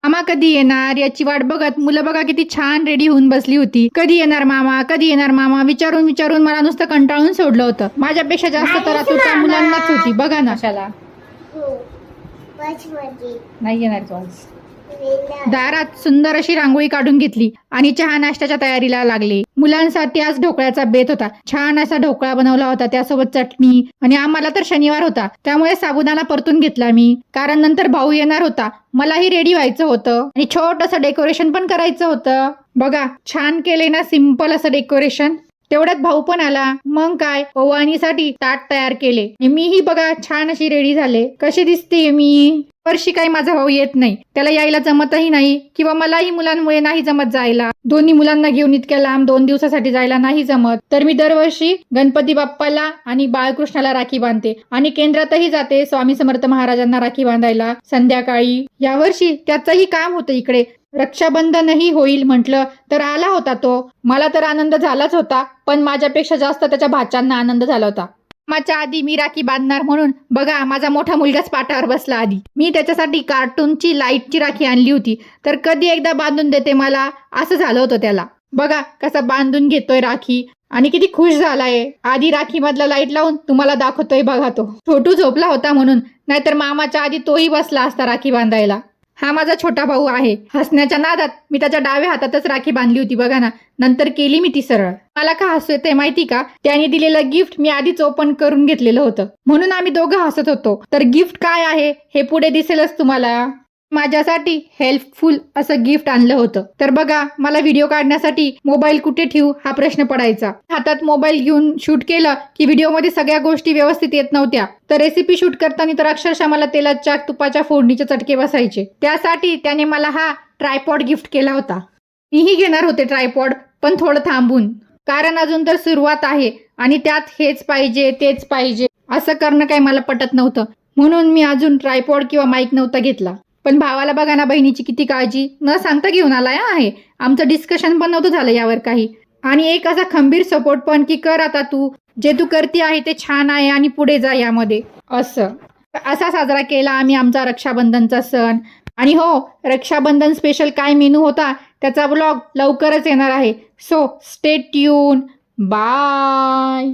मामा कधी येणार याची वाट बघत मुलं बघा किती छान रेडी होऊन बसली होती. कधी येणार मामा, कधी येणार मामा विचारून विचारून मला नुसतं कंटाळून सोडलं होतं. माझ्यापेक्षा जास्त तर आतुरता मुलांनाच होती. बघा ना. कशाला नाही येणार तू आज. दारात सुंदर अशी रांगोळी काढून घेतली आणि चहा नाश्त्याच्या तयारीला लागले. मुलांसाठी आज ढोकळ्याचा बेत होता. छान असा ढोकळा बनवला होता, त्यासोबत चटणी. आणि आम्हाला तर शनिवार होता त्यामुळे साबुदाणा परतून घेतला मी, कारण नंतर भाऊ येणार होता. मलाही रेडी व्हायचं होतं आणि छोटंसं डेकोरेशन पण करायचं होतं. बघा छान केले ना, सिंपल असं डेकोरेशन. तेवढ्यात भाऊ पण आला. मग काय, ओवाळणीसाठी ताट तयार केले. मीही बघा छान अशी रेडी झाले. कशी दिसते मी? वर्षी काही माझा भाऊ येत नाही, त्याला यायला जमतही नाही, किंवा मलाही मुलांमुळे नाही जमत जायला. दोन्ही मुलांना घेऊन इतक्या लांब 2 दिवसासाठी जायला नाही जमत. तर मी दरवर्षी गणपती बाप्पाला आणि बाळकृष्णाला राखी बांधते आणि केंद्रातही जाते स्वामी समर्थ महाराजांना राखी बांधायला संध्याकाळी. यावर्षी त्याचंही काम होतं इकडे. रक्षाबंधनही होईल म्हटलं तर आला होता तो. मला तर आनंद झालाच होता, पण माझ्यापेक्षा जास्त त्याच्या भाच्यांना आनंद झाला होता. माझ्या आधी मी राखी बांधणार म्हणून बघा माझा मोठा मुलगाच पाटावर बसला. आधी मी त्याच्यासाठी कार्टूनची लाईटची राखी आणली होती, तर कधी एकदा बांधून देते मला असं झालं होतं त्याला. बघा कसा बांधून घेतोय राखी आणि किती खुश झालाय. आधी राखी मधला लाईट लावून तुम्हाला दाखवतोय बघा. तो छोटू झोपला होता म्हणून, नाहीतर मामाच्या आधी तोही बसला असता राखी बांधायला. हा माझा छोटा भाऊ आहे. हसण्याच्या नादात मी त्याच्या डाव्या हातातच राखी बांधली होती बघा ना. नंतर केली मी ती सरळ. मला का हसू येते माहिती का? त्याने दिलेलं गिफ्ट मी आधीच ओपन करून घेतलेलं होतं, म्हणून आम्ही दोघं हसत होतो. तर गिफ्ट काय आहे हे पुढे दिसेलच तुम्हाला. माझ्यासाठी हेल्पफुल असं गिफ्ट आणलं होतं. तर बघा मला व्हिडिओ काढण्यासाठी मोबाईल कुठे ठेवू हा प्रश्न पडायचा. हातात मोबाईल घेऊन शूट केलं की व्हिडिओमध्ये सगळ्या गोष्टी व्यवस्थित येत नव्हत्या. तर रेसिपी शूट करताना तर अक्षरशः मला तेलाच्या तुपाच्या फोडणीचे चटके बसायचे. त्यासाठी त्याने मला हा ट्रायपॉड गिफ्ट केला होता. मीही घेणार होते ट्रायपॉड, पण थोडं थांबून, कारण अजून तर सुरुवात आहे आणि त्यात हेच पाहिजे तेच पाहिजे असं करणं काही मला पटत नव्हतं. म्हणून मी अजून ट्रायपॉड किंवा माईक नव्हता घेतला. पण भावाला बघा ना, बहिणीची किती काळजी न सांगता घेऊन आलाय आहे. आमचं डिस्कशन पण नव्हतं झालं यावर काही. आणि एक असा खंबीर सपोर्ट पण की कर आता तू जे तू करते आहे ते छान आहे आणि पुढे जा यामध्ये. असा साजरा केला आम्ही आमचा रक्षाबंधनचा सण. आणि हो, रक्षाबंधन स्पेशल काय मेनू होता त्याचा ब्लॉग लवकरच येणार आहे. So stay tune. बाय.